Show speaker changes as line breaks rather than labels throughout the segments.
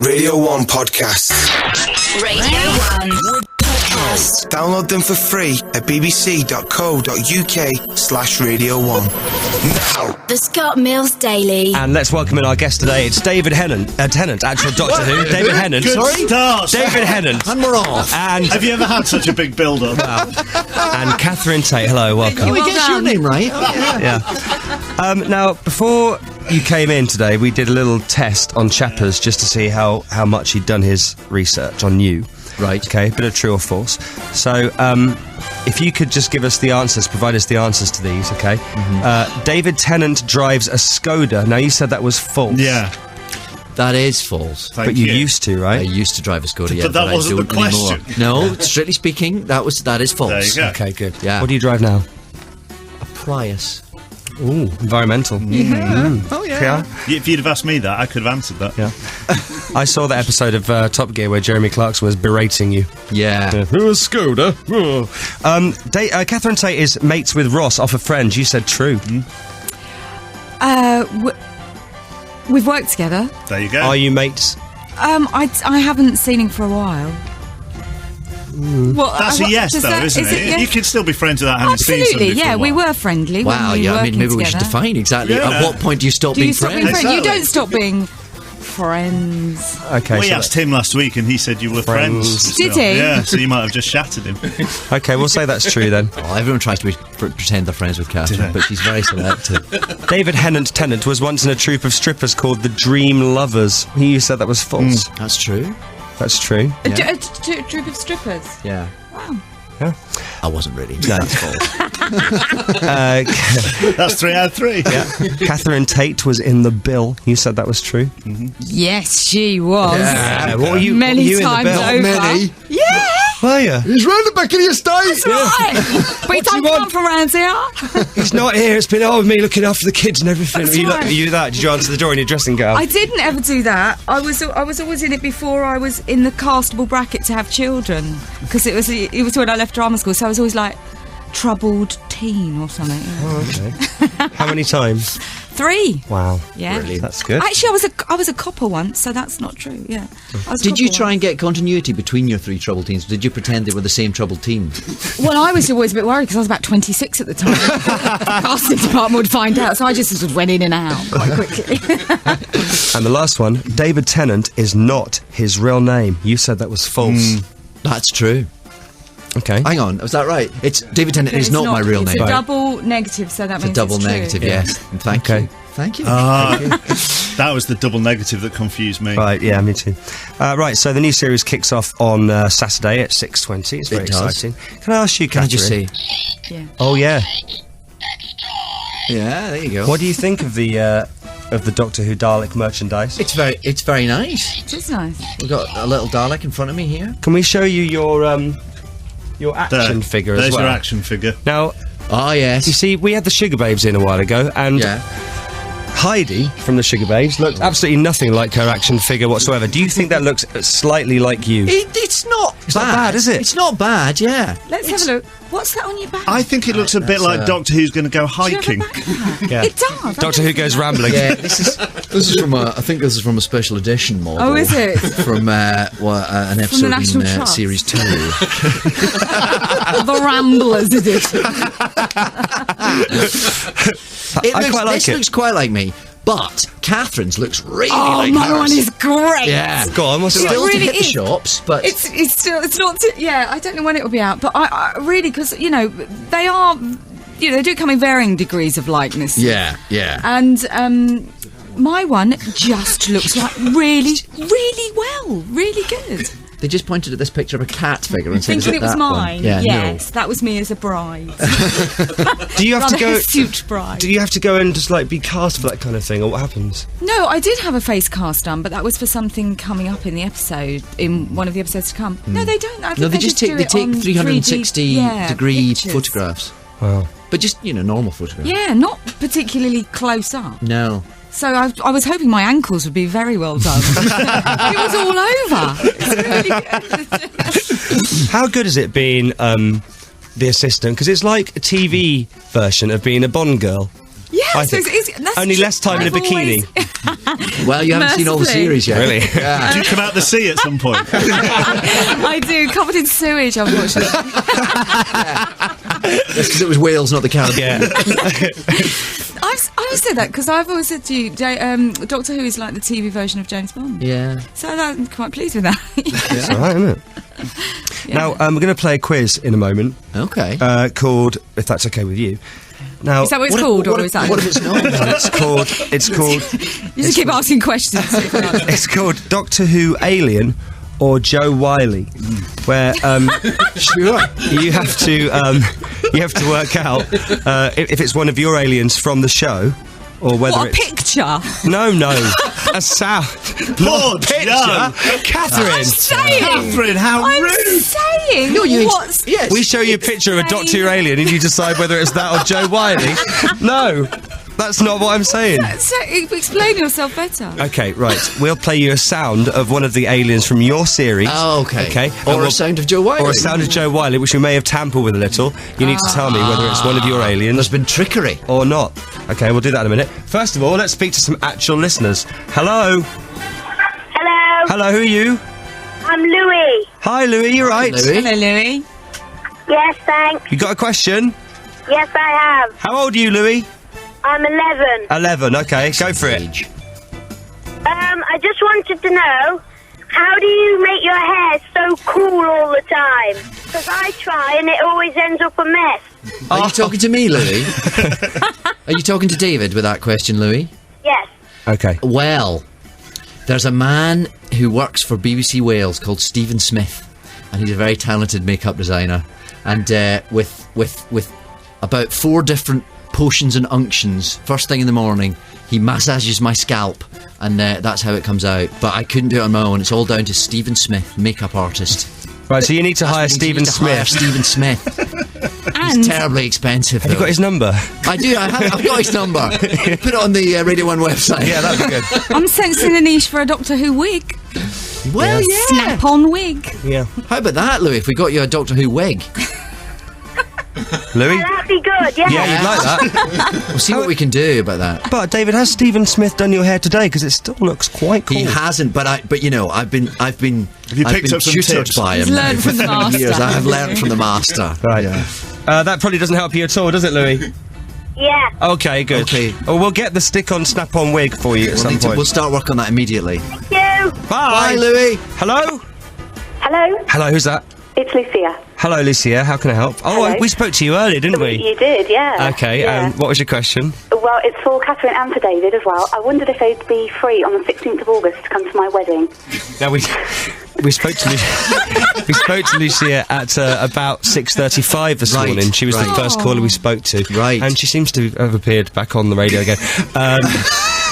Radio 1 Podcasts.
Radio 1 Podcast.
Download them for free at bbc.co.uk/Radio 1. Now.
The Scott Mills Daily.
And let's welcome in our guest today. It's David Tennant, actual Doctor Who. David Tennant.
Good start.
David Tennant.
And we're off.
And
have you ever had such a big build-up?
and Catherine Tate. Hello, welcome.
We get your name right.
Yeah. Now, before you came in today, we did a little test on Chappers just to see how much he'd done his research on you.
Right.
Okay, bit of true or false. So, if you could just give us the answers, provide us the answers to these, okay? Mm-hmm. David Tennant drives a Skoda. Now, you said that was false.
Yeah.
That is false.
But you used to, right?
I used to drive a Skoda, yeah.
But that wasn't the question.
No, strictly speaking, that is false.
There you go.
Okay, good.
Yeah.
What do you drive now?
A Prius.
Ooh, environmental.
Oh, yeah.
If you'd have asked me that, I could have answered that.
Yeah. I saw that episode of Top Gear where Jeremy Clarkson was berating you.
Yeah.
Who is Skoda? Catherine Tate is mates with Ross off of Friends. You said true.
We've worked together.
There you go.
Are you mates?
I haven't seen him for a while. Well,
That's a yes, though, isn't it?
Yes?
You can still be friends without having seen somebody
Absolutely, yeah.
for a
We
while.
were friendly.
Wow,
when we
yeah.
were
I mean, maybe we should
together.
define exactly at what point do you stop
Do
being
you stop
friends?
being friends? You
Exactly.
don't stop being friends.
Okay.
We
so
asked him last week and he said you were friends.
Did
still.
he?
Yeah, so you might have just shattered him.
okay, we'll say that's true then.
Oh, everyone tries to pretend they're friends with Catherine, but she's very selective.
David Tennant was once in a troupe of strippers called the Dream Lovers. You said that was false.
That's true.
That's true.
Yeah.
A troop of strippers.
Yeah.
Wow.
Yeah.
I wasn't really.
No.
That's false.
That's 3 out of 3.
Yeah. Catherine Tate was in The Bill. You said that was true.
Yes, she was.
What were you?
Many
what were you
times
in The Bill?
over.
Many?
Yeah.
Were you?
He's round the back of the estate.
That's right. But he don't come from around here.
He's not here. It's been all with me looking after the kids and everything.
That's
Were
right.
you that? Did you answer the door in your dressing gown?
I didn't ever do that. I was always in it before I was in the castable bracket to have children, because it was when I left drama school. So I was always like troubled teen or something.
Oh, okay. How many times?
3.
Wow.
Yeah.
Brilliant.
That's good.
Actually, I was a copper once, so that's not true. Yeah. I was a
Did you
copper
try and
once.
get continuity between your 3 troubled teens? Did you pretend they were the same troubled teen?
Well, I was always a bit worried because I was about 26 at the time. The casting department would find out, so I just sort of went in and out quite quickly.
And the last one, David Tennant is not his real name. You said that was false.
That's true.
Okay.
Hang on, was that right? It's David Tennant is
It's
not my real
it's
name.
a double negative, so that
It's a
means
double
it's true.
negative, yes. And thank
Okay.
you. Thank you.
That was the double negative that confused me.
Right, yeah, me too. Right, so the new series kicks off on Saturday at 6:20. It's very
It does.
exciting. Can I ask you,
Can I
Catherine?
just say?
Yeah.
Oh, yeah.
Yeah, there you go.
What do you think of the Doctor Who Dalek merchandise?
It's very nice.
It is nice.
We've got a little Dalek in front of me here.
Can we show you your action figure as
There's
well?
your action figure.
Now,
Oh, yes.
you see, we had the Sugar Babes in a while ago, and
Yeah.
Heidi from the Sugar Babes looked absolutely nothing like her action figure whatsoever. Do you think that looks slightly like you?
It's not
It's not bad, is it?
It's not bad, yeah.
Let's have a look. What's that on your back?
I think it looks a bit like Doctor Who's going to go
Do you have a
hiking.
backpack?
Yeah.
It does.
Doctor Who goes rambling.
Yeah, this is from I think this is from a special edition model.
Oh, is it?
From an episode
National
in
Trust.
Series 2.
The Ramblers edition.
This looks quite like me, but Catherine's looks really
Oh,
like
my
hers.
one is great.
Yeah.
Go on, what's it
It
like?
Still
really
to hit the
is.
shops, but
It's still, it's not, yeah, I don't know when it will be out, but I really, because, they are, they do come in varying degrees of likeness.
yeah.
And my one just looks like really, really well, really good.
They just pointed at this picture of a cat figure and said,
Thinking
"Is
it was
that one?"
mine.
Yeah,
yes, that was me as a bride.
Do you have to
Rather
go?
suit bride.
Do you have to go and just like be cast for that kind of thing, or what happens?
No, I did have a face cast done, but that was for something coming up in the episode, in one of the episodes to come. No, they don't. I think
No, they just
do
take
it on
360
3D,
degree
pictures.
photographs,
Wow.
but just normal photographs.
Yeah, not particularly close up.
No.
So I was hoping my ankles would be very well done. It was all over. It's really good.
How good is it being the assistant? Because it's like a TV version of being a Bond girl.
Yes,
I think.
that's
Only less time in a bikini.
Well, you haven't seen all the
Mercifully.
series yet.
Really?
Yeah.
Do you come out the sea at some point?
I do, covered in sewage, unfortunately.
That's because it was Wales, not the Caribbean.
Yeah.
I always say that because I've always said to you, Doctor Who is like the TV version of James Bond.
Yeah.
So I'm quite pleased with that.
It's all right, isn't it? Now, we're going to play a quiz in a moment
Okay.
called, if that's okay with you. Now,
Is that what it's called, or is that?
What if it's not?
it's called
You just keep asking questions.
it's called Doctor Who Alien or Joe Wiley, where
Sure.
you have to work out if it's one of your aliens from the show or whether
What a
it's
picture!
no a sound
Poor
picture.
Joe.
Catherine,
I'm saying.
Catherine, how
I'm
rude!
saying.
No, you.
What's
Yes.
we show you a picture of a Doctor Who alien and you decide whether it's that or Joe Wiley. No, that's not what I'm saying.
So, explain yourself better.
Okay, right. We'll play you a sound of one of the aliens from your series.
Oh, okay.
Okay.
Or
And
a sound of Joe Wiley.
Or a sound of Joe Wiley, which we may have tampered with a little. You need to tell me whether it's one of your
There's
aliens
been trickery.
or not. Okay, we'll do that in a minute. First of all, let's speak to some actual listeners. Hello.
Hello,
Hello, who are you?
I'm Louis.
Hi, Louis, you right?
Louis.
Hello, Louis.
Yes, thanks.
You got a question?
Yes, I have.
How old are you, Louis?
I'm 11.
11, okay, go for it.
Age.
I just wanted to know, how do you make your hair so cool all the time? Because I try and it always ends up a mess.
Are you talking to me, Louis? Are you talking to David with that question, Louis?
Yes.
Okay.
Well, there's a man who works for BBC Wales called Stephen Smith, and he's a very talented makeup designer. And with about 4 different potions and unctions, first thing in the morning, he massages my scalp, and that's how it comes out. But I couldn't do it on my own. It's all down to Stephen Smith, makeup artist.
Right, so you need to hire
Means you
Stephen
need to hire
Smith.
Stephen Smith.
And
He's terribly expensive.
Have you got his number?
I do. I've got his number. Put it on the Radio 1 website.
Yeah, that'd be good.
I'm sensing a niche for a Doctor Who wig.
Well, yeah.
Snap-on wig.
Yeah.
How about that, Louis? If we got you a Doctor Who wig,
Louis?
That'd be good, yeah.
Yeah, you'd like that.
we'll see what we can do about that.
But David, has Stephen Smith done your hair today? Because it still looks quite cool.
He hasn't, but you know, I've been
Have you picked up some
tutored
tips?
by him
He's learned
for
from the
3
master.
years. I have learned from the master.
Right.
Yeah.
That probably doesn't help you at all, does it, Louis?
Yeah.
Okay, good.
Okay.
Well, we'll get the stick-on snap-on wig for you at some point.
We'll start work on that immediately.
Thank you.
Bye.
Bye, Louis.
Hello?
Hello,
Hello, who's that?
it's Lucia.
Hello, Lucia. How can I help? Oh,
Hello.
we spoke to you earlier, didn't we?
You did, yeah.
Okay,
Yeah.
what was your question?
Well, it's for Catherine and for David as well. I wondered if they'd be free on the 16th of August to come to my wedding.
Now, we spoke to Lucia at about 6:35 this
Right,
morning. She was the
right.
first caller we spoke to.
Right.
And she seems to have appeared back on the radio again.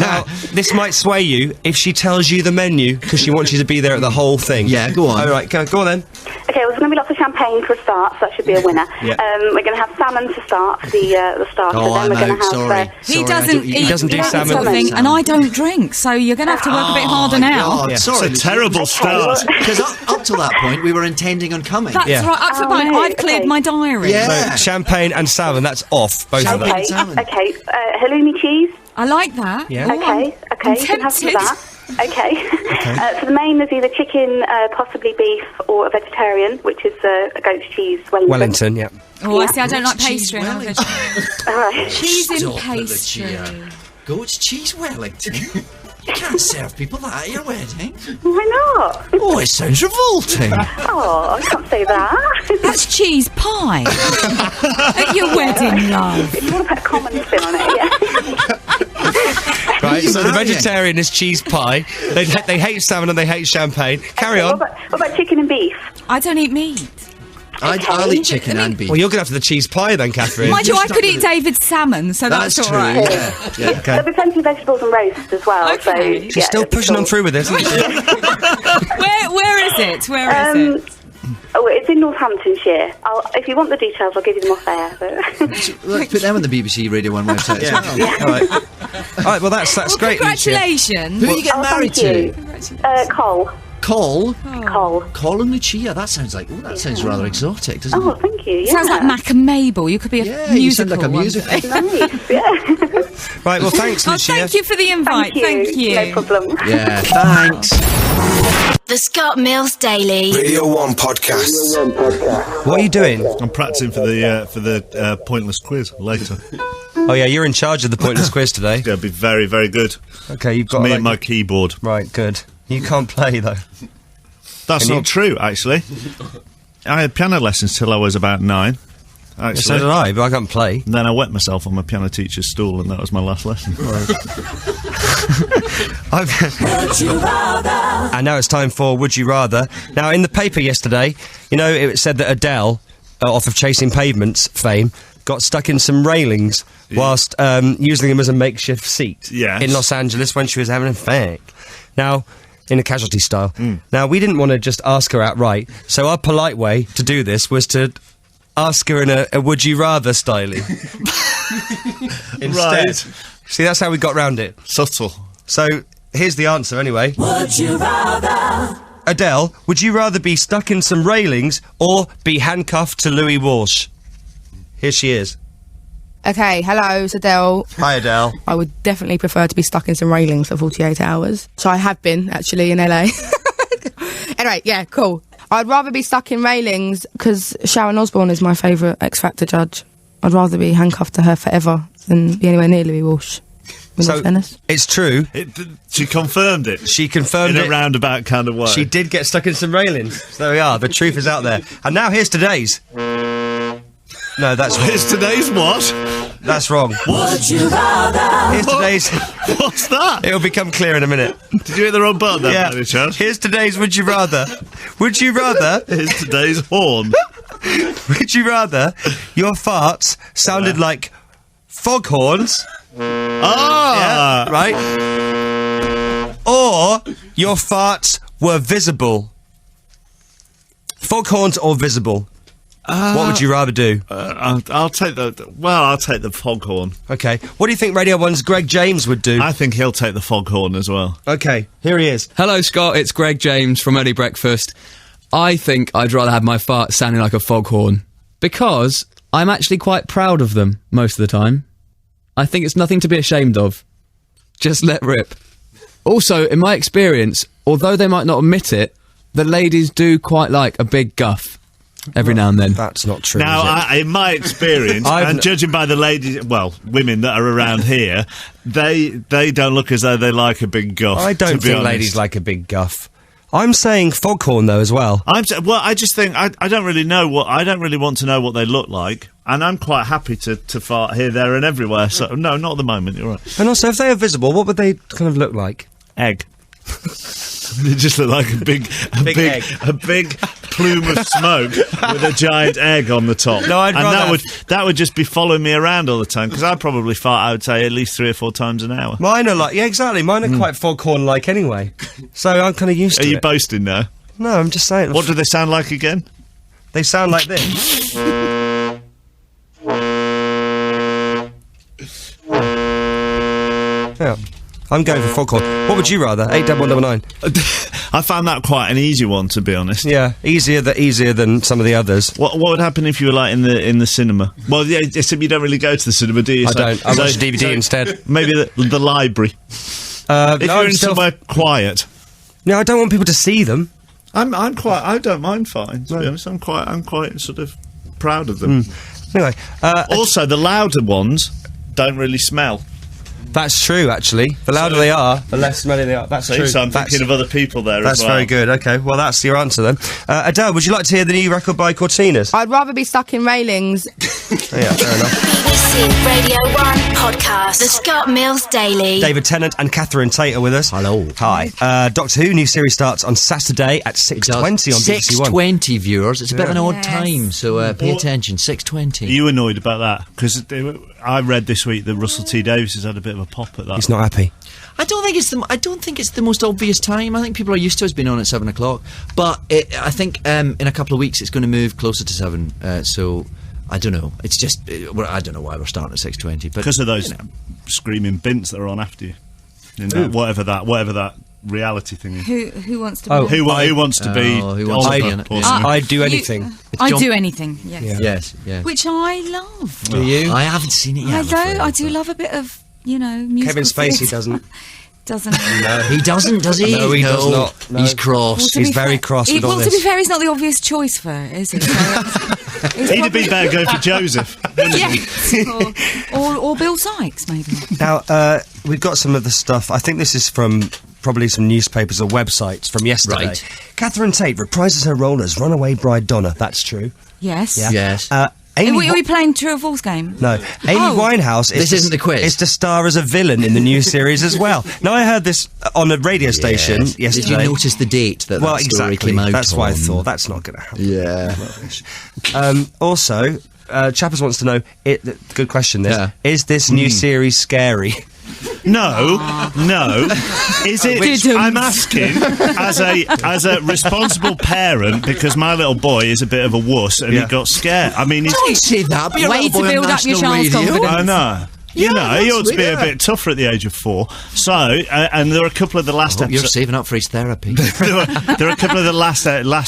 Now, this might sway you if she tells you the menu, because she wants you to be there at the whole thing.
Yeah, go on.
All right, go on then.
Okay, well, there's going to be lots of champagne for a start, so that should be a winner.
Yeah.
We're going to have salmon to start, for the starter.
Oh,
then
I'm
we're going
out.
to have...
Sorry.
He
Sorry,
doesn't
I
eat.
don't-
doesn't do
that
salmon.
sort of thing, and I don't drink, so you're going to have to work a bit harder now.
God, sorry,
It's a terrible start.
Because up till that point, we were intending on coming.
That's
Yeah.
right. Up to the
Oh,
point,
no,
I've cleared
okay.
my diary.
Yeah.
So, champagne and salmon, that's off, both of them.
Okay,
salmon.
okay. Halloumi cheese.
I like that.
Yeah.
Go on.
Okay,
I'm
you can have some of
tempted.
that. Okay. For the main, there's either chicken, possibly beef, or a vegetarian, which is a goat's cheese Wellington.
Wellington, yeah.
Oh, I
Yeah.
see. I don't like
Cheese
pastry. and I'm
Wellington.
vegetarian.
All right.
Cheese in
Stop it,
pastry.
Lucia. Goat's cheese Wellington. You can't serve people that at your wedding.
Why not?
Oh, it sounds revolting.
Oh, I can't say that.
That's cheese pie at your wedding, love.
You want to put a common spin on it, yeah?
Right, so the
marrying?
vegetarian is cheese pie. They hate salmon and they hate champagne. Carry on.
What about chicken and beef?
I don't eat meat.
I'll eat chicken and beef.
Well, you're going to have the cheese pie then, Catherine.
Mind you, I
stop
could
with
eat David's salmon, so that's,
That's
all
true.
right.
Yeah.
Okay.
There'll be plenty of vegetables and roast as well.
Okay.
So,
She's still pushing on through with this, isn't she?
Where is it? Where is it?
Oh, it's in Northamptonshire. If you want the details, I'll give you them off air. But
Let's put them on the BBC Radio 1 website as well.
All right. All right, well, that's
Well,
great, Lucia.
congratulations.
Who are you getting married
thank
to?
you. Cole.
Col.
Col.
Col and Lucia. That sounds like. Oh, that sounds rather exotic, doesn't
Oh,
it?
thank you. Yeah.
Sounds like Mac and Mabel. You could be a
Yeah, you sound
musical.
like a
one
musical.
day.
Nice, yeah.
Right, well, thanks,
Oh,
Lucia.
thank you for the invite.
Thank you. No problem.
Yeah, thanks.
The Scott Mills Daily.
Radio 1 podcast.
What are you doing?
I'm practicing for the pointless quiz later.
Oh, yeah, you're in charge of the pointless quiz today.
It's going to be very, very good.
Okay, you've
It's
got
me
like,
and my keyboard.
Right, good. You can't play, though.
That's
Can
not
you?
true, actually. I had piano lessons till I was about 9. Actually.
So did I, but I can't play.
And then I wet myself on my piano teacher's stool, and that was my last lesson.
And now it's time for Would You Rather. Now, in the paper yesterday, you know, it said that Adele, off of Chasing Pavements fame, got stuck in some railings whilst using them as a makeshift seat
Yes.
in Los Angeles when she was having a fag. Now, in a casualty style. Now, we didn't want to just ask her outright, so our polite way to do this was to ask her in a Would You Rather styling. Instead.
Right.
See, that's how we got round it.
Subtle.
So, here's the answer anyway. Would you rather? Adele, would you rather be stuck in some railings or be handcuffed to Louis Walsh? Here she is.
Okay, hello, it's Adele.
Hi, Adele.
I would definitely prefer to be stuck in some railings for 48 hours. So I have been, actually, in LA. Anyway, yeah, cool. I'd rather be stuck in railings because Sharon Osbourne is my favourite X Factor judge. I'd rather be handcuffed to her forever than be anywhere near Louis Walsh. With all fairness.
It's true.
She confirmed it.
She confirmed
in
it.
a roundabout kind of way.
She did get stuck in some railings. So there we are. The truth is out there. And now here's today's. No, that's wrong.
Here's today's what?
That's wrong.
Would you rather?
Here's today's.
What's that?
It'll become clear in a minute.
Did you hit the wrong button there,
Yeah.
by any chance?
Here's today's Would You Rather. Would you rather?
Here's today's horn.
Would you rather your farts sounded like foghorns?
Ah!
Yeah, right? Or your farts were visible? Foghorns or visible? What would you rather do?
I'll take the foghorn.
Okay. What do you think Radio 1's Greg James would do?
I think he'll take the foghorn as well.
Okay, here he is.
Hello, Scott. It's Greg James from Early Breakfast. I think I'd rather have my fart sounding like a foghorn because I'm actually quite proud of them most of the time. I think it's nothing to be ashamed of. Just let rip. Also, in my experience, although they might not admit it, the ladies do quite like a big guff every now and then.
That's not true.
Now, in my experience, and judging by the ladies, well, women that are around here, they don't look as though they like a big guff.
I don't think ladies like a big guff. I'm saying foghorn though as well.
I just think I don't really want to know what they look like, and I'm quite happy to fart here, there, and everywhere. So no, not at the moment. You're right.
And also, if they are visible, what would they kind of look like?
Egg. They just look like a big plume of smoke with a giant egg on the top.
No, I'd rather
that would just be following me around all the time because I probably fart, I would say, at least 3 or 4 times an hour.
Mine are like, yeah, exactly. Mine are quite foghorn-like anyway. So I'm kind of used to it.
Are you boasting now?
No, I'm just saying.
What do they sound like again?
They sound like this. Yeah. I'm going for foghorn. What would you rather? 81199.
I found that quite an easy one, to be honest.
Yeah, easier than some of the others.
What would happen if you were like in the cinema? Well, yeah, except you don't really go to the cinema, do you?
I don't. I watch DVD instead.
Maybe the library. If you're in somewhere quiet.
No, I don't want people to see them.
I don't mind farting, to be honest. I'm quite sort of proud of them.
Anyway,
also the louder ones don't really smell.
That's true, actually. The louder they are, the less smelly they are. That's true.
So I'm thinking of other people there as well.
That's very good. Okay, well, that's your answer then. Adele, would you like to hear the new record by Cortinas?
I'd rather be stuck in railings.
Yeah, fair enough.
BBC Radio 1 podcast. The Scott Mills Daily.
David Tennant and Catherine Tate are with us.
Hello.
Hi. Doctor Who new series starts on Saturday at 6:20 on BBC One.
6:20, viewers. It's a bit of an odd time, so pay attention. 6:20.
Are you annoyed about that? Because I read this week that Russell T Davies has had a bit of a pop at that.
He's not happy.
I don't think it's the most obvious time. I think people are used to us being on at 7 o'clock. But I think in a couple of weeks it's going to move closer to 7. So I don't know. It's just I don't know why we're starting at 6:20. But
because of those screaming bints that are on after you. Whatever that reality thing.
Who wants to?
Oh,
be
Who wants to be?
who wants to be in it?
I'd do anything.
I
John-
do anything. Yes.
Yes.
Which I love.
Do you?
I haven't seen it yet.
I do love a bit of musical.
Kevin Spacey
theatre.
doesn't.
Doesn't.
No.
He doesn't, does he?
No, he does not. No.
He's cross.
To be
He's very
fair-
cross with all
well, to
this.
be fair, he's not the obvious choice for it, is he?
He'd have been better going for Joseph.
Yes. or Bill Sykes, maybe.
Now, we've got some of the stuff. I think this is from probably some newspapers or websites from yesterday.
Right.
Catherine Tate reprises her role as runaway bride Donna. That's true.
Yes.
Yeah.
Yes.
Are we playing True or False game?
No, Amy Winehouse.
This isn't the quiz.
Is to star as a villain in the new series as well. Now, I heard this on a radio station yesterday.
Did you notice the date that story
exactly.
came out?
That's why I thought that's not going to happen.
Yeah.
Also, Chappers wants to know. Good question. This is this new series scary?
No. Is it? I'm asking as a responsible parent because my little boy is a bit of a wuss and he got scared. I mean,
Don't say that. Be a
Way
little
to
boy on
build up your
national
child's
radio.
confidence.
I know. He ought to be a bit tougher at the age of 4. So, and there are a couple of the last
You're
episodes.
saving up for his therapy.
there are a couple of the last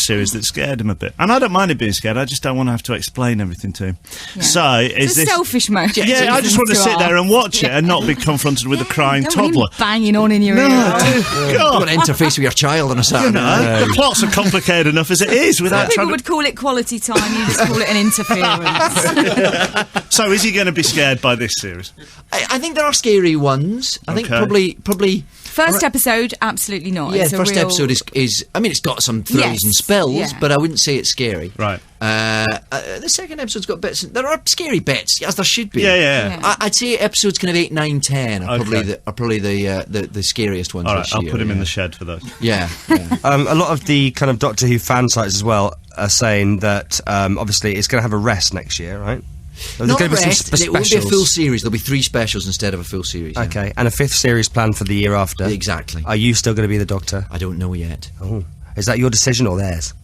series that scared him a bit, and I don't mind him being scared. I just don't want to have to explain everything to him.
Yeah.
So,
It's a selfish mode.
Yeah, I just want to sit there and watch it and not be confronted with a crying
Don't want him
toddler.
banging on in your ear.
You want to interface with your child on a Saturday night.
The plots are complicated enough as it is without
People
trying
would call it quality time. You just call it an interference.
So, is he going to be scared by this series?
I think there are scary ones. I think probably.
First episode, absolutely not.
Yeah,
It's a
first
real-
episode is. I mean, it's got some thrills
Yes,
and spills,
yeah.
but I wouldn't say it's scary.
Right.
The second episode's got bits. There are scary bits, as there should be.
Yeah.
I'd say episodes kind of 8, 9, 10 are probably the scariest ones.
All right,
this
I'll
year,
put him in the shed for those.
Yeah.
A lot of the kind of Doctor Who fan sites as well are saying that obviously it's going to have a rest next year, right? There's
Not
going to be
rest,
some
it won't be a
specials.
full series. There'll be 3 specials instead of a full series. Yeah.
Okay, and a 5th series planned for the year after.
Exactly.
Are you still going to be the Doctor?
I don't know yet.
Oh, is that your decision or theirs?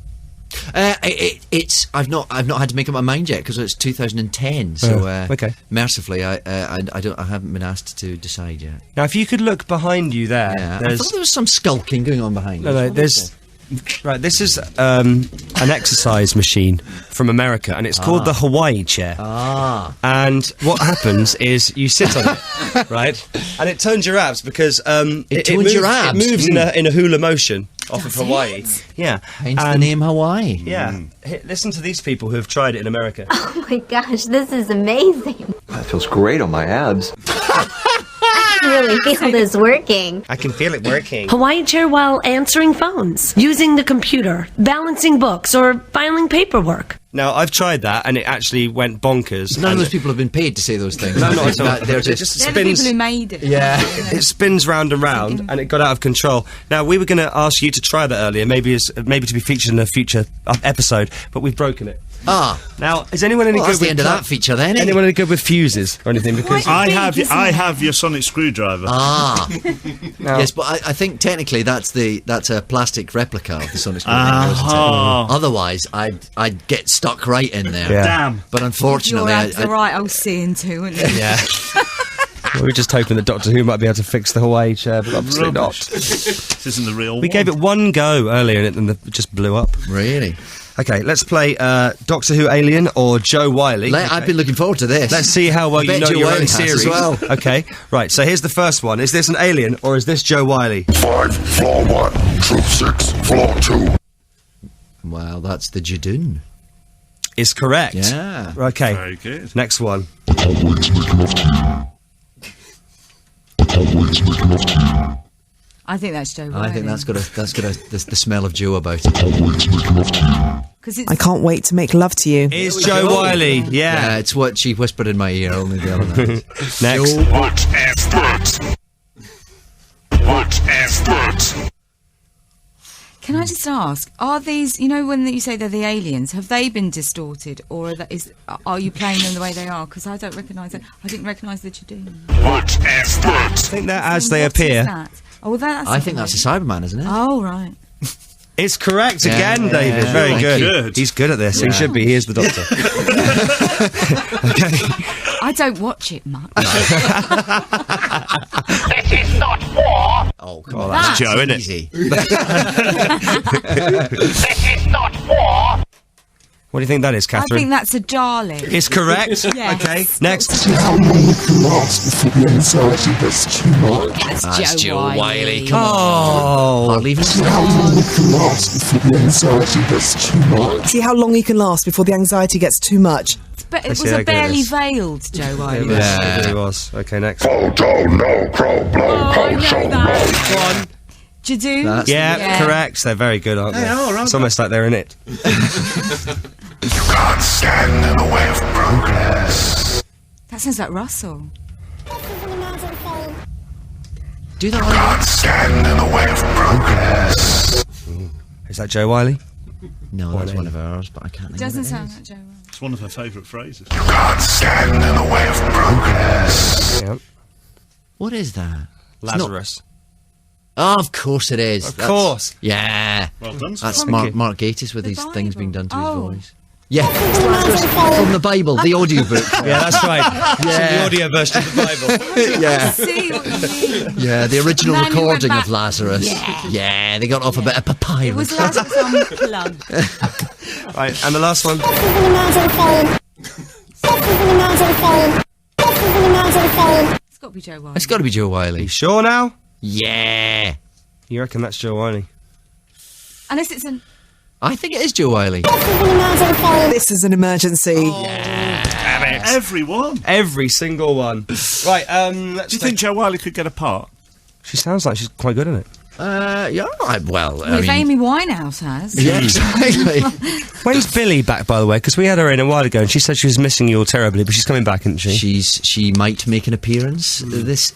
It's I've not had to make up my mind yet because it's 2010. So
okay.
Mercifully, I haven't been asked to decide yet.
Now, if you could look behind you there,
Yeah, I
there's
thought there was some skulking going on behind.
no, there's. Right, this is an exercise machine from America, and it's called the Hawaii chair. And what happens is you sit on it, right, and it turns your abs because
It turns your abs?
It moves in a hula motion off of Hawaii. Yeah,
Hence the name Hawaii.
Yeah, listen to these people who have tried it in America.
Oh my gosh, this is amazing.
That feels great on my abs.
I can really feel this working.
I can feel it working.
Hawaii chair while answering phones, using the computer, balancing books, or filing paperwork.
Now, I've tried that, and it actually went bonkers.
None of those people have been paid to say those things.
No, not at all.
They're
It
just
They're the people who made it.
yeah.
It spins round and round, and it got out of control. Now, we were going to ask you to try that earlier, maybe to be featured in a future episode, but we've broken it. Now, is anyone any
Well,
good
that's the
with
end of that feature then, eh?
Anyone any good with fuses or anything? Because
I have your sonic screwdriver.
Yes, but I think technically that's a plastic replica of the Sonic Screwdriver. Otherwise, I'd get stuck right in there.
Yeah.
Damn.
But
Your
unfortunately,
abs are right, I was seeing too, weren't you?
yeah. We were just hoping that Doctor Who might be able to fix the Hawaii chair, but obviously
Rubbish.
not.
This isn't the real
We
one.
gave it one go earlier, and it just blew up.
really,
Okay, let's play Doctor Who Alien or Joe Wiley.
I've been looking forward to this.
Let's see how well
I
you
bet
know
Joe
your
Wiley
own
has
series.
as well.
Okay, right, so here's the first one. Is this an alien or is this Joe Wiley?
5, floor 1, troop 6, floor 2.
Well, that's the Jadoon.
Is correct.
Yeah.
Okay,
Very good.
next one.
I think that's Joe Wiley.
I think that's got the smell of Joe about it.
Because
I can't wait to make love to you.
Is Joe Wiley?
Yeah, it's what she whispered in my ear only the other night.
Next.
What is that? What is that?
Can I just ask, are these, when you say they're the aliens, have they been distorted, or are you playing them the way they are? Because I don't recognise it. I didn't recognise the Jadoon.
What is that?
I think they're as they
What is
appear.
that? Oh, that's
I think that's a Cyberman, isn't it?
Oh, right.
It's correct again, David. Very good. He's good at this. He should be. He is the doctor. Okay.
I don't watch it much.
This is not war.
Oh, come on.
That's Joe, isn't it?
Easy.
This is not war.
What do you think that is,
I
Catherine?
think that's a darling.
It's correct.
Yes.
Okay, next.
How long it can last before the anxiety gets too much?
That's Joe Wiley.
Come on. Hardly even
How long it can last before the anxiety gets too much?
See how long you can last before the anxiety gets too much.
But it
Let's
was
see how
a
good it
barely
is.
veiled Joe Wiley.
It really was. Okay, next.
Photo, no crow, blow,
Oh, I know
show,
that.
One.
Jadoo?
Yeah, correct. They're very good, aren't they? It's almost like they're in it.
You can't stand in the way of progress.
That sounds like Russell.
Do that
Can't stand in the way of progress.
Is that Joe Wiley?
No, that's one of ours, but I can't think
Doesn't
of it.
sound like Joe Wiley.
It's one of her favourite phrases.
You can't stand in the way of progress.
Yep.
What is that? It's not-
Lazarus.
Oh, of course it is.
Of course.
Yeah.
Well done.
That's
Thank
Mark Gatiss with
The
these things being done to his
Bible.
voice. Yeah, it's Lazarus from the Bible, the audiobook.
Yeah, that's right.
Yeah.
The audio version of the Bible.
Yeah.
See what you mean?
Yeah, the original
And then you went
recording
back-
of Lazarus.
Yeah.
They got off a bit of
It
papyrus.
was Lazarus Unplugged.
Right, and the last one.
It's got to be Joe Wiley.
It's got to be Joe Wiley.
You sure now?
Yeah.
You reckon that's Joe Wiley?
Unless it's an...
I think it is Joe Wiley.
This is an emergency.
Everyone.
Every single one. Right, let's
Do you think Joe Wiley could get a part?
She sounds like she's quite good at it.
Yeah, well, I
Well, if
mean...
Amy Winehouse has.
Yeah, exactly.
When's Billy back, by the way? Because we had her in a while ago and she said she was missing you all terribly, but she's coming back, isn't she?
She might make an appearance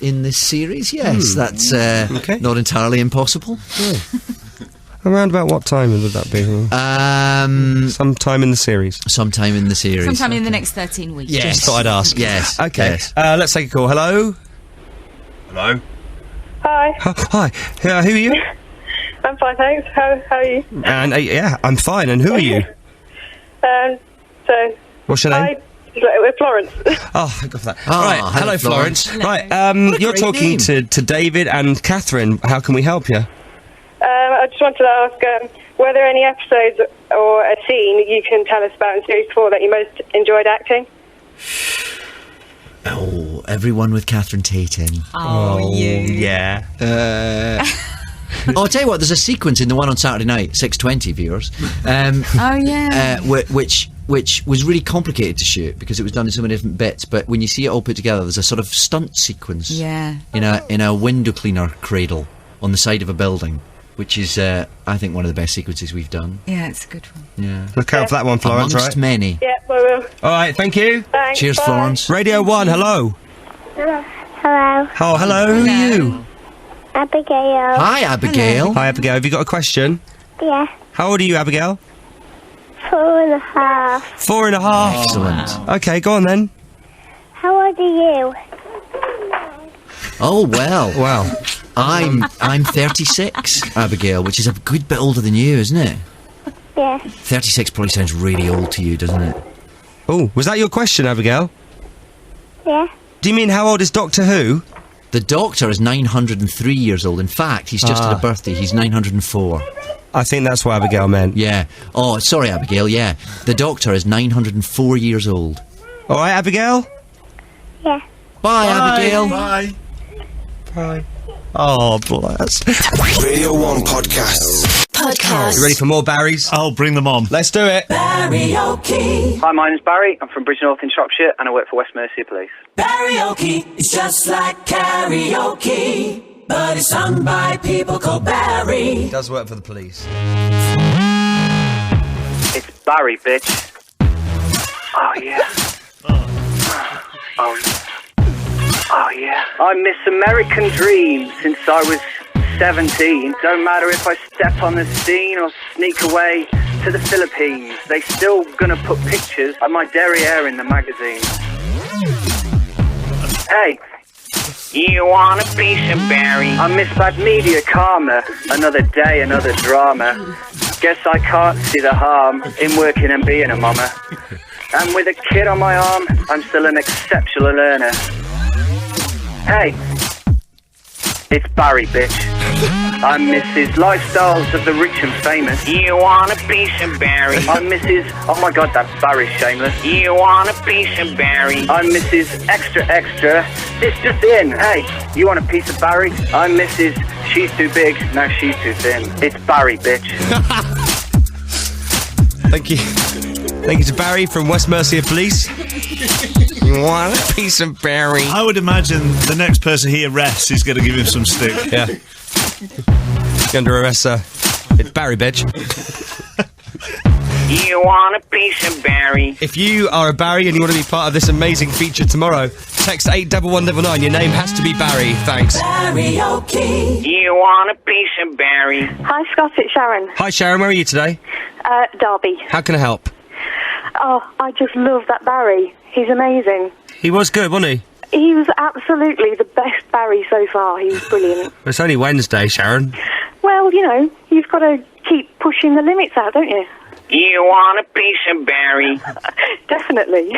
in this series. Yes, that's
Okay.
not entirely impossible.
Around about what time would that be? Sometime in the series.
Sometime in the series.
Sometime in the next 13 weeks.
Yes.
Just thought I'd ask.
Yes.
Okay.
Yes.
Let's take a call. Hello? Hello?
Hi,
Hi. Who are you?
I'm fine, thanks. How are you?
And yeah, I'm fine. And who are you?
So,
What's your name?
we're Florence.
Oh, thank God for that.
Oh,
right.
hello,
Hello, Florence.
Hello.
Right. You're
great
talking
name.
to David and Catherine. How can we help you?
I just wanted to ask, were there any episodes or a scene you can tell us about in Series 4 that you most enjoyed acting?
Oh, everyone with Catherine Tate in.
Oh,
Yeah.
I'll tell you what. There's a sequence in the one on Saturday night, 6:20 viewers.
Oh, yeah.
Which was really complicated to shoot because it was done in so many different bits. But when you see it all put together, there's a sort of stunt sequence.
Yeah.
In a window cleaner cradle on the side of a building, which is I think one of the best sequences we've done.
Yeah, it's a good one.
Yeah.
Look out for that one, Florence,
Amongst
right?
many.
Yeah, we will.
All right, thank you.
Thanks.
Cheers,
bye.
Florence.
Radio 1, hello.
Hello.
Oh, hello. Who are you?
Abigail.
Hi, Abigail.
Hi, Abigail. Have you got a question?
Yeah.
How old are you, Abigail?
4.5.
4.5.
Excellent.
Okay, go on then.
How old are you?
Oh well.
Wow.
I'm 36, Abigail, which is a good bit older than you, isn't it?
Yeah.
36 probably sounds really old to you, doesn't it?
Oh, was that your question, Abigail?
Yeah.
Do you mean how old is Doctor Who?
The Doctor is 903 years old. In fact, he's just had a birthday. He's 904.
I think that's what Abigail meant.
Yeah. Oh, sorry, Abigail. Yeah. The Doctor is 904 years old.
All right, Abigail?
Yeah.
Bye, Abigail.
Bye.
Bye. Oh, bless.
Radio 1 Podcasts.
Podcast.
You ready for more Barrys?
I'll bring them on.
Let's do it.
Karaoke.
Hi, my name's Barry. I'm from Bridgnorth in Shropshire and I work for West Mercia Police.
Karaoke. It's just like karaoke, but it's sung by people called Barry.
It does work for the police.
It's Barry, bitch. Oh, yeah. Oh, yeah. I miss American Dream since I was 17. Don't matter if I step on the scene or sneak away to the Philippines. They still gonna put pictures of my derriere in the magazine. Hey, You want a piece of Barry? I miss bad media karma. Another day, another drama. Guess I can't see the harm in working and being a mama. And with a kid on my arm, I'm still an exceptional learner. Hey, it's Barry, bitch. I'm Mrs. Lifestyles of the rich and famous. You want a piece of Barry? I'm Mrs. Oh my god, that Barry's shameless. You want a piece of Barry? I'm Mrs. Extra Extra. This just in. Hey, you want a piece of Barry? I'm Mrs. She's too big, now she's too thin. It's Barry, bitch.
Thank you. Thank you to Barry from West Mercia Police. You want a piece of Barry?
I would imagine the next person he arrests is going to give him some stick.
Yeah. You're under arrest, sir. It's Barry, bitch.
You want a piece of Barry?
If you are a Barry and you want to be part of this amazing feature tomorrow, text 81199. Your name has to be Barry. Thanks.
Karaoke.
You want a piece of Barry?
Hi, Scott, it's Sharon.
Hi, Sharon. Where are you today?
Derby.
How can I help?
Oh, I just love that Barry. He's amazing.
He was good, wasn't he?
He was absolutely the best Barry so far. He was brilliant.
It's only Wednesday, Sharon.
Well, you know, you've got to keep pushing the limits out, don't you?
You want a piece of Barry?
Definitely.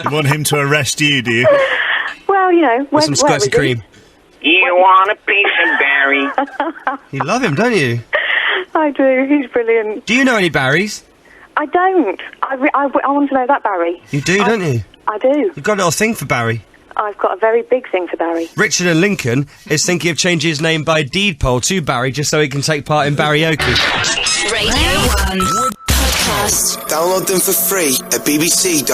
You want him to arrest you, do you?
Well, you know,
With some squirts of cream.
You want a piece of Barry?
You love him, don't you?
I do. He's brilliant.
Do you know any Barrys?
I don't. I want to know that Barry.
You do, don't you?
I do.
You've got a little thing for Barry.
I've got a very big thing for Barry.
Richard in Lincoln is thinking of changing his name by deed poll to Barry just so he can take part in Barryoke.
Radio 1 Podcast.
Download them for free at bbc.co.uk/Radio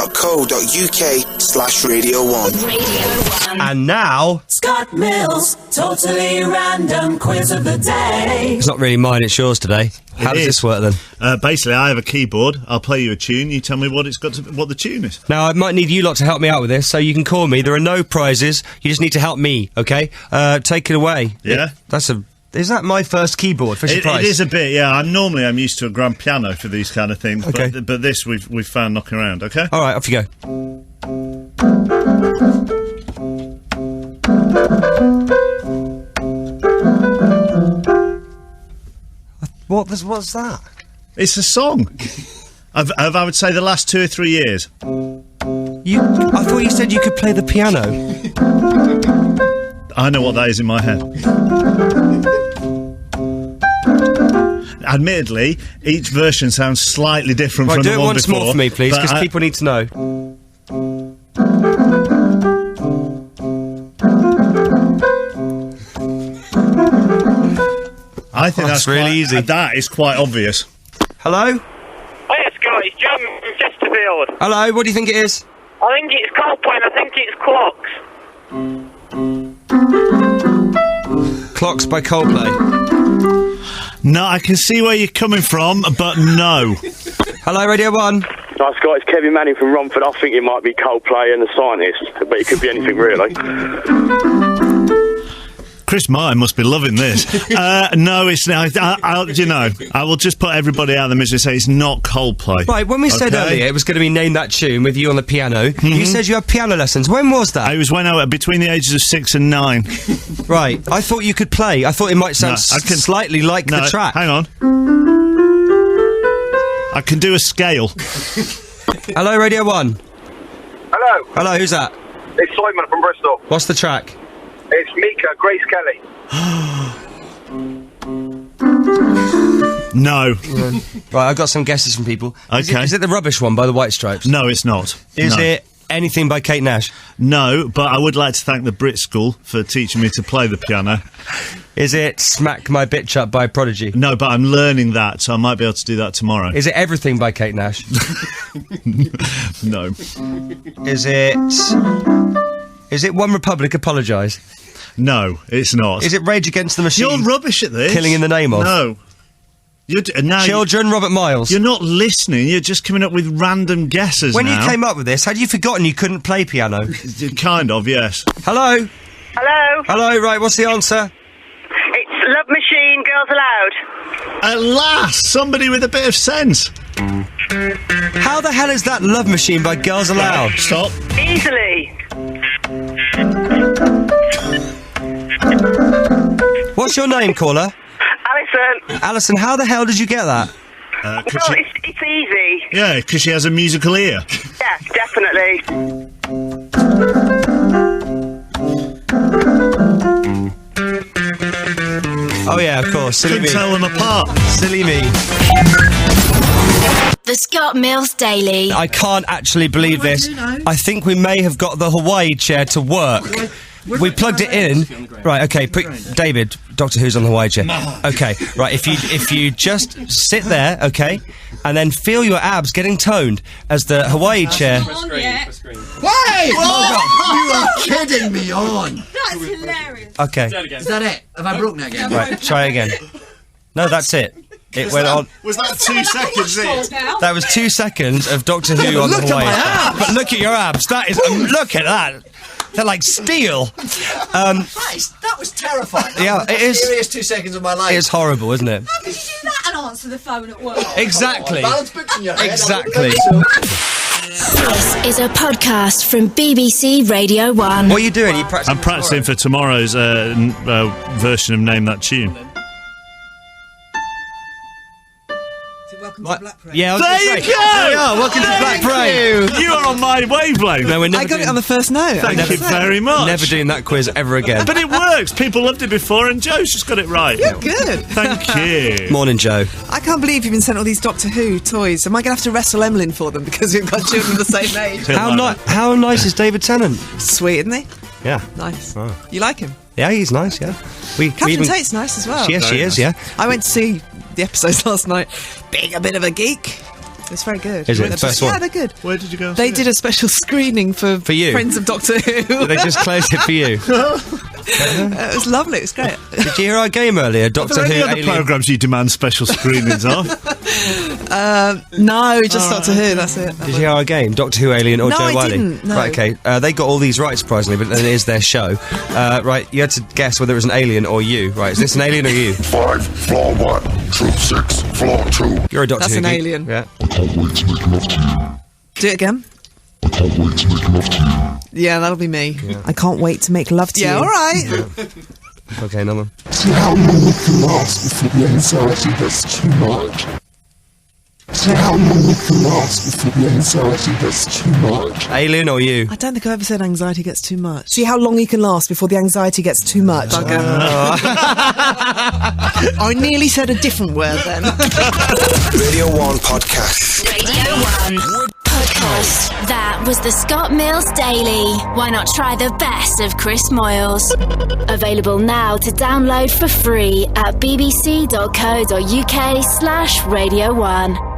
1.
Radio 1.
And now...
Scott Mills, totally random quiz of the day.
It's not really mine, it's yours today. How does this work then?
Basically, I have a keyboard. I'll play you a tune. You tell me what the tune is.
Now, I might need you lot to help me out with this, so you can call me. There are no prizes. You just need to help me, okay? Take it away.
Yeah?
Is that my first keyboard, Fisher Price?
It is a bit, yeah. I'm used to a grand piano for these kind of things.
Okay.
But this we've found knocking around, okay?
All right, off you go. What's that?
It's a song. I would say the last 2 or 3 years.
I thought you said you could play the piano.
I know what that is in my head. Admittedly, each version sounds slightly different from the one before.
Do it once more for me, please, because people need to know.
I think that's
really easy.
That is quite obvious.
Hello?
Hiya, Scott, it's John from Chesterfield.
Hello, what do you think it is?
I think it's Coldplay and I think it's Clocks.
Clocks by Coldplay.
No, I can see where you're coming from, but no.
Hello, Radio 1.
Hi, Scott, it's Kevin Manning from Romford. I think it might be Coldplay and the Scientist, but it could be anything, really.
Chris Martin must be loving this. No, it's not. I will just put everybody out of the misery and say it's not Coldplay.
Right, when we said earlier it was going to be Name That Tune with you on the piano, you said you had piano lessons. When was that?
It was when I was between the ages of 6 and 9.
Right, I thought you could play. I thought it might sound slightly like the track.
Hang on. I can do a scale.
Hello, Radio 1.
Hello.
Hello, who's that?
It's Simon from Bristol.
What's the track?
It's Mika, Grace Kelly.
No.
Right, I've got some guesses from people.
Okay.
Is it the Rubbish One by the White Stripes?
No, it's not.
Is
No.
it Anything by Kate Nash?
No, but I would like to thank the Brit School for teaching me to play the piano.
Is it Smack My Bitch Up by Prodigy?
No, but I'm learning that, so I might be able to do that tomorrow.
Is it Everything by Kate Nash?
No.
Is it One Republic Apologise?
No, it's not.
Is it Rage Against the Machine?
You're rubbish at this.
Killing in the Name of?
No.
Children, Robert Miles.
You're not listening, you're just coming up with random guesses
When
now.
you came up with this, had you forgotten you couldn't play piano?
Kind of, yes.
Hello?
Hello?
Hello, right, what's the answer?
It's Love Machine, Girls Aloud.
At last, somebody with a bit of sense.
How the hell is that Love Machine by Girls Aloud?
Stop.
Easily.
What's your name, caller?
Alison.
Alison, how the hell did you get that?
It's easy.
Yeah, because she has a musical ear.
Yeah, definitely.
Oh yeah, of course. Silly
Couldn't
me.
tell them apart.
Silly me.
The Scott Mills Daily.
I can't actually believe this. I think we may have got the Hawaii chair to work. We plugged it in. Right, okay, David, Doctor Who's on the Hawaii chair. Okay, right, if you just sit there, okay, and then feel your abs getting toned as the Hawaii chair...
Wait! You are kidding me on!
That's hilarious.
Okay.
Is that it? Have I broken it again?
Right, try again. No, that's it. It went on...
Was that 2 seconds in?
That was 2 seconds of Doctor Who on the Hawaii chair. But look at your abs. That is... look at that. They're like steel.
That was terrifying.
Yeah, it is.
Serious 2 seconds of my life.
It's horrible, isn't it?
How did you do that and answer the phone at work?
Exactly.
Balance books in your head.
Exactly.
This is a podcast from BBC Radio 1.
What are you doing? You practicing?
I'm practicing for tomorrow's version of Name That Tune.
Welcome to Black Parade.
Yeah, I was
There
gonna
you
say.
go!
There we are. Welcome to Black Parade.
You are on my wavelength.
No, we're never
I got
doing,
it on the first note.
Thank you very much.
never doing that quiz ever again.
But it works. People loved it before, and Joe's just got it right.
You're good.
Thank you.
Morning, Joe.
I can't believe you've been sent all these Doctor Who toys. Am I going to have to wrestle Emlyn for them because we've got children the same age?
How nice is David Tennant?
Sweet, isn't he?
Yeah.
Nice.
Oh.
You like him?
Yeah, he's nice, yeah.
Catherine Tate's nice as well.
Yes, she is, yeah.
I went to see the episodes last night. Being a bit of a geek. It's very good.
Is it the first one?
Yeah, they're good.
Where did you go?
They did a special screening for
you?
Friends of Doctor Who.
They just closed it for you.
It was lovely. It was great.
Did you hear our game earlier? Doctor
Are there
Who
any other
Alien.
programmes you demand special screenings of?
No, just Doctor Who. That's it.
Did you hear our game? Doctor Who, Alien, or
No,
Joe
I
Wiley?
didn't, no.
Right, okay. They got all these right, surprisingly, but then it is their show. Right, you had to guess whether it was an alien or you. Right, is this an alien or you?
5, floor 1, troop 6, floor 2.
You're a Doctor
That's
Who
an
geek.
alien.
Yeah.
I can't wait to make love to you.
Do it again.
I can't wait to make love to you.
Yeah, that'll be me.
Yeah.
I can't wait to make love to you.
Yeah,
all right.
Okay, another one.
See how long it can last before the anxiety gets too much. See how long it can last before the anxiety gets too much.
Alien or you?
I don't think I ever said anxiety gets too much. See how long you can last before the anxiety gets too much. I nearly said a different word then.
Radio 1 Podcast.
Radio 1 Podcast. That was the Scott Mills Daily. Why not try the best of Chris Moyles? Available now to download for free at bbc.co.uk/Radio 1.